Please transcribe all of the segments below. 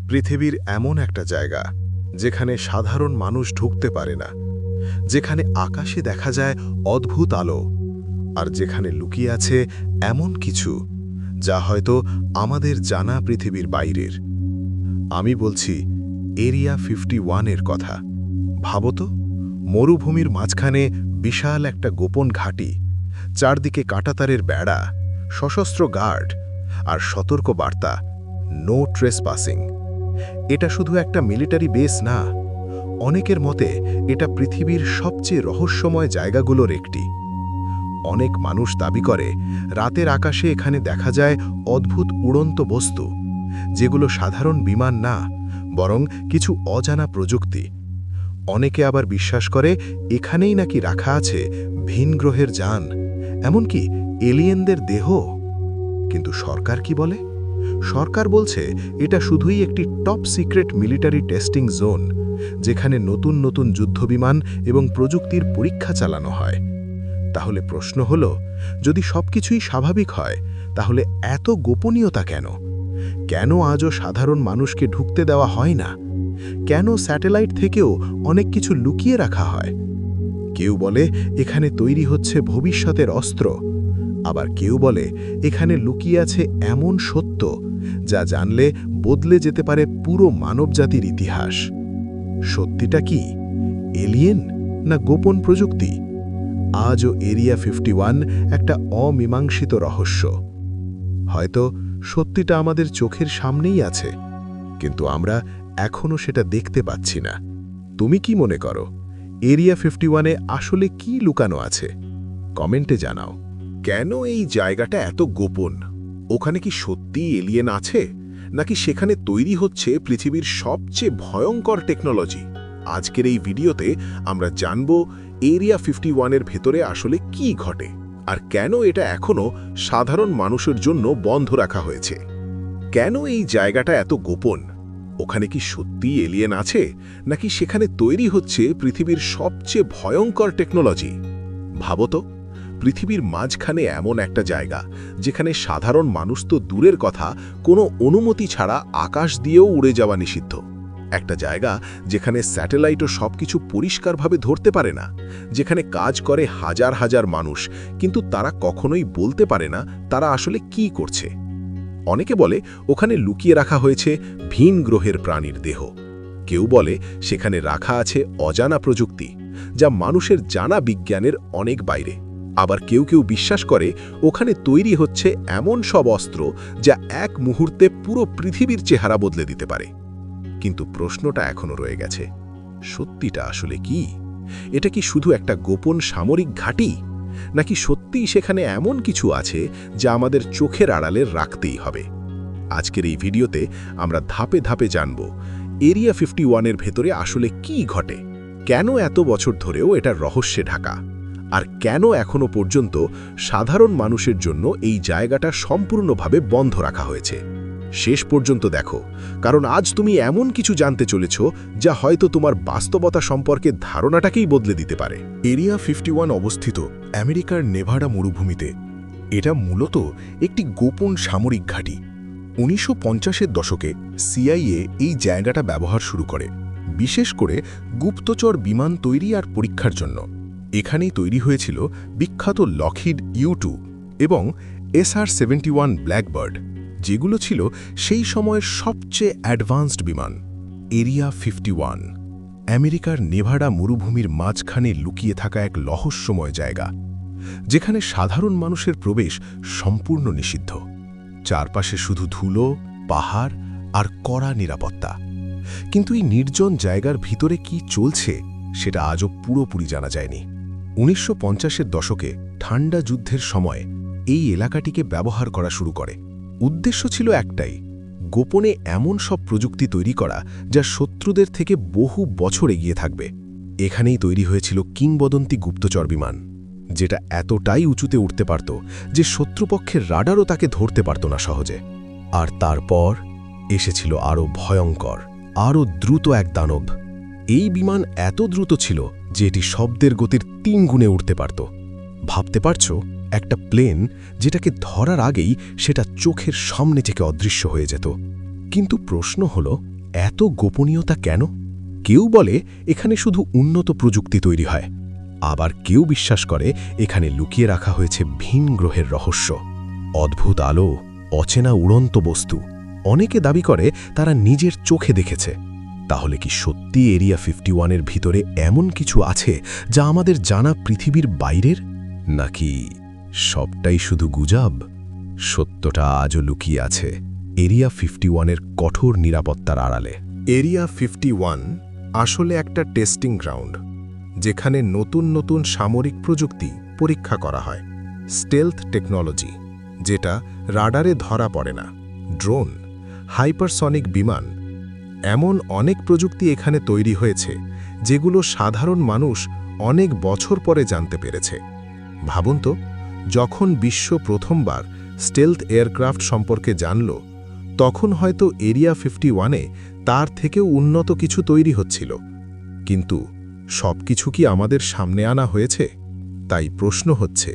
পৃথিবীর এমন একটা জায়গা যেখানে সাধারণ মানুষ ঢুকতে পারে না, যেখানে আকাশে দেখা যায় অদ্ভুত আলো, আর যেখানে লুকিয়ে আছে এমন কিছু যা হয়তো আমাদের জানা পৃথিবীর বাইরের। আমি বলছি এরিয়া 51-এর কথা। ভাবো তো, মরুভূমির মাঝখানে বিশাল একটা গোপন ঘাঁটি, চারদিকে কাঁটাতারের বেড়া, সশস্ত্র গার্ড আর সতর্ক বার্তা, নো ট্রেসপাসিং। এটা শুধু একটা মিলিটারি বেস না, অনেকের মতে এটা পৃথিবীর সবচেয়ে রহস্যময় জায়গাগুলোর একটি। অনেক মানুষ দাবি করে রাতের আকাশে এখানে দেখা যায় অদ্ভুত উড়ন্ত বস্তু, যেগুলো সাধারণ বিমান না, বরং কিছু অজানা প্রযুক্তি। অনেকে আবার বিশ্বাস করে এখানেই নাকি রাখা আছে ভিন গ্রহের যান, এমনকি এলিয়েনদের দেহ। কিন্তু সরকার কি বলে? সরকার বলছে এটা শুধুই একটি top secret military testing zone, যেখানে নতুন নতুন যুদ্ধবিমান এবং প্রযুক্তির পরীক্ষা চালানো হয়। তাহলে প্রশ্ন হলো, যদি সবকিছুই স্বাভাবিক হয়, তাহলে এত গোপনীয়তা কেন? কেন আজও সাধারণ মানুষকে ঢুকতে দেওয়া হয় না? কেন স্যাটেলাইট থেকেও অনেক কিছু লুকিয়ে রাখা হয়? কেউ বলে এখানে তৈরি হচ্ছে ভবিষ্যতের অস্ত্র, আবার কেউ বলে এখানে লুকিয়ে আছে এমন সত্য যা জানলে বদলে যেতে পারে পুরো মানবজাতির ইতিহাস। সত্যিটা কি, এলিয়েন না গোপন প্রযুক্তি? আজও এরিয়া 51 একটা অমীমাংসিত রহস্য। হয়তো সত্যিটা আমাদের চোখের সামনেই আছে, কিন্তু আমরা এখনও সেটা দেখতে পাচ্ছি না। তুমি কি মনে করো, এরিয়া 51-এ আসলে কি লুকানো আছে? কমেন্টে জানাও। কেন এই জায়গাটা এত গোপন? ওখানে কি সত্যিই এলিয়েন আছে, নাকি সেখানে তৈরি হচ্ছে পৃথিবীর সবচেয়ে ভয়ঙ্কর টেকনোলজি? আজকের এই ভিডিওতে আমরা জানব এরিয়া 51-এর ভেতরে আসলে কি ঘটে, আর কেন এটা এখনও সাধারণ মানুষের জন্য বন্ধ রাখা হয়েছে। কেন এই জায়গাটা এত গোপন? ওখানে কি সত্যিই এলিয়েন আছে, নাকি সেখানে তৈরি হচ্ছে পৃথিবীর সবচেয়ে ভয়ঙ্কর টেকনোলজি? ভাবো তো, পৃথিবীর মাঝখানে এমন একটা জায়গা যেখানে সাধারণ মানুষ তো দূরের কথা, কোনো অনুমতি ছাড়া আকাশ দিয়েও উড়ে যাওয়া নিষিদ্ধ। একটা জায়গা যেখানে স্যাটেলাইটও সবকিছু পরিষ্কারভাবে ধরতে পারে না, যেখানে কাজ করে হাজার হাজার মানুষ, কিন্তু তারা কখনোই বলতে পারে না তারা আসলে কি করছে। অনেকে বলে ওখানে লুকিয়ে রাখা হয়েছে ভিন গ্রহের প্রাণীর দেহ। কেউ বলে সেখানে রাখা আছে অজানা প্রযুক্তি, যা মানুষের জানা বিজ্ঞানের অনেক বাইরে। আবার কেউ কেউ বিশ্বাস করে ওখানে তৈরি হচ্ছে এমন সব অস্ত্র যা এক মুহূর্তে পুরো পৃথিবীর চেহারা বদলে দিতে পারে। কিন্তু প্রশ্নটা এখনো রয়ে গেছে, সত্যিটা আসলে কি? এটা কি শুধু একটা গোপন সামরিক ঘাঁটি, নাকি সত্যিই সেখানে এমন কিছু আছে যা আমাদের চোখের আড়ালে রাখতেই হবে? আজকের এই ভিডিওতে আমরা ধাপে ধাপে জানব এরিয়া 51-এর ভেতরে আসলে কি ঘটে, কেন এত বছর ধরেও এটা রহস্যে ঢাকা, আর কেন এখনো পর্যন্ত সাধারণ মানুষের জন্য এই জায়গাটা সম্পূর্ণভাবে বন্ধ রাখা হয়েছে। শেষ পর্যন্ত দেখো, কারণ আজ তুমি এমন কিছু জানতে চলেছ যা হয়তো তোমার বাস্তবতা সম্পর্কে ধারণাটাকেই বদলে দিতে পারে। এরিয়া 51 অবস্থিত আমেরিকার নেভাডা মরুভূমিতে। এটা মূলত একটি গোপন সামরিক ঘাঁটি। 1950-এর দশকে সিআইএ এই জায়গাটা ব্যবহার শুরু করে, বিশেষ করে গুপ্তচর বিমান তৈরি আর পরীক্ষার জন্য। এখানেই তৈরি হয়েছিল বিখ্যাত লকহিড U-2 এবং SR-71 ব্ল্যাকবার্ড, যেগুলো ছিল সেই সময়ের সবচেয়ে অ্যাডভান্সড বিমান। এরিয়া 51 আমেরিকার নেভাডা মরুভূমির মাঝখানে লুকিয়ে থাকা এক রহস্যময় জায়গা, যেখানে সাধারণ মানুষের প্রবেশ সম্পূর্ণ নিষিদ্ধ। চারপাশে শুধু ধুলো, পাহাড় আর কড়া নিরাপত্তা। কিন্তু এই নির্জন জায়গার ভিতরে কি চলছে সেটা আজও পুরোপুরি জানা যায়নি। 1950-এর দশকে ঠান্ডা যুদ্ধের সময় এই এলাকাটিকে ব্যবহার করা শুরু করে। উদ্দেশ্য ছিল একটাই, গোপনে এমন সব প্রযুক্তি তৈরি করা যা শত্রুদের থেকে বহু বছর এগিয়ে থাকবে। এখানেই তৈরি হয়েছিল কিংবদন্তি গুপ্তচর বিমান, যেটা এতটাই উঁচুতে উঠতে পারত যে শত্রুপক্ষের রাডারও তাকে ধরতে পারত না সহজে। আর তারপর এসেছিল আরও ভয়ঙ্কর, আরও দ্রুত এক দানব। এই বিমান এত দ্রুত ছিল যে এটি শব্দের গতির 3 গুণে উঠতে পারত। ভাবতে পারছো, একটা প্লেন যেটাকে ধরার আগেই সেটা চোখের সামনে থেকে অদৃশ্য হয়ে যেত। কিন্তু প্রশ্ন হলো, এত গোপনীয়তা কেন? কেউ বলে এখানে শুধু উন্নত প্রযুক্তি তৈরি হয়, আবার কেউ বিশ্বাস করে এখানে লুকিয়ে রাখা হয়েছে ভিন গ্রহের রহস্য, অদ্ভুত আলো, অচেনা উড়ন্ত বস্তু। অনেকে দাবি করে তারা নিজের চোখে দেখেছে। তাহলে কি সত্যি এরিয়া 51-এর ভিতরে এমন কিছু আছে যা আমাদের জানা পৃথিবীর বাইরের, নাকি সবটাই শুধু গুজব? সত্যটা আজও লুকিয়ে আছে এরিয়া 51-এর কঠোর নিরাপত্তার আড়ালে। এরিয়া 51 আসলে একটা টেস্টিং গ্রাউন্ড, যেখানে নতুন নতুন সামরিক প্রযুক্তি পরীক্ষা করা হয়। স্টেলথ টেকনোলজি, যেটা রাডারে ধরা পড়ে না, ড্রোন, হাইপারসনিক বিমান, এমন অনেক প্রযুক্তি এখানে তৈরি হয়েছে যেগুলো সাধারণ মানুষ অনেক বছর পরে জানতে পেরেছে। ভাবুন তো, যখন বিশ্ব প্রথমবার স্টেলথ এয়ারক্রাফট সম্পর্কে জানল, তখন হয়তো এরিয়া 51-এ তার থেকেও উন্নত কিছু তৈরি হচ্ছিল। কিন্তু সবকিছু কি আমাদের সামনে আনা হয়েছে? তাই প্রশ্ন হচ্ছে,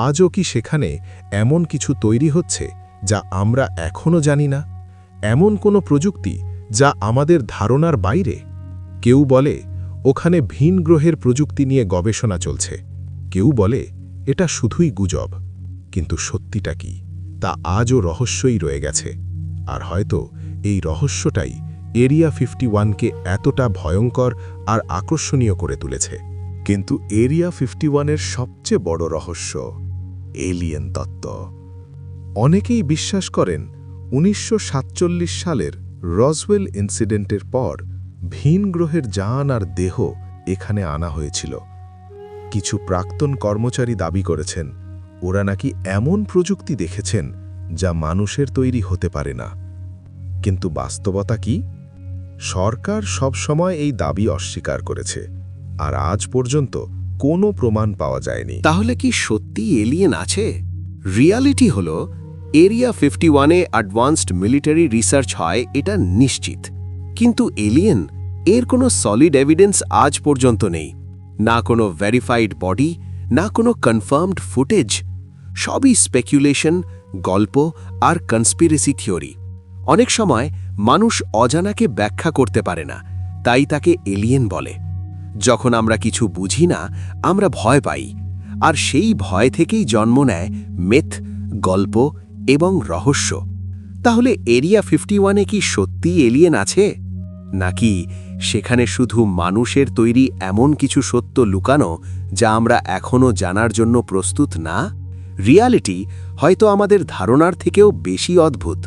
আজও কি সেখানে এমন কিছু তৈরি হচ্ছে যা আমরা এখনও জানি না? এমন কোনো প্রযুক্তি যা আমাদের ধারণার বাইরে? কেউ বলে ওখানে ভিন গ্রহের প্রযুক্তি নিয়ে গবেষণা চলছে, কেউ বলে এটা শুধুই গুজব। কিন্তু সত্যিটা কি, তা আজও রহস্যই রয়ে গেছে। আর হয়তো এই রহস্যটাই এরিয়া 51-কে এতটা ভয়ঙ্কর আর আকর্ষণীয় করে তুলেছে। কিন্তু এরিয়া 51-এর সবচেয়ে বড় রহস্য এলিয়েন তত্ত্ব। অনেকেই বিশ্বাস করেন 1947 সালের রসওয়েল ইনসিডেন্টের পর ভিন গ্রহের যান আর দেহ এখানে আনা হয়েছিল। কিছু প্রাক্তন কর্মচারী দাবি করেছেন ওরা নাকি এমন প্রযুক্তি দেখেছেন যা মানুষের তৈরি হতে পারে না। কিন্তু বাস্তবতা কি? সরকার সবসময় এই দাবি অস্বীকার করেছে, আর আজ পর্যন্ত কোনো প্রমাণ পাওয়া যায়নি। তাহলে কি সত্যি এলিয়েন আছে? রিয়ালিটি হলো এরিয়া 51-এ অ্যাডভান্সড মিলিটারি রিসার্চ হয়, এটা নিশ্চিত। কিন্তু এলিয়েন, এর কোনো সলিড এভিডেন্স আজ পর্যন্ত নেই। না কোনো ভেরিফাইড বডি, না কোনো কনফার্মড ফুটেজ। সবই স্পেকুলেশন, গল্প আর কনস্পিরেসি থিওরি। অনেক সময় মানুষ অজানাকে ব্যাখ্যা করতে পারে না, তাই তাকে এলিয়েন বলে। যখন আমরা কিছু বুঝি না, আমরা ভয় পাই, আর সেই ভয় থেকেই জন্ম নেয় মিথ, গল্প এবং রহস্য। তাহলে এরিয়া 51-এ কি সত্যি এলিয়েন আছে, নাকি সেখানে শুধু মানুষের তৈরি এমন কিছু সত্য লুকানো যা আমরা এখনও জানার জন্য প্রস্তুত না? রিয়ালিটি হয়তো আমাদের ধারণার থেকেও বেশি অদ্ভুত।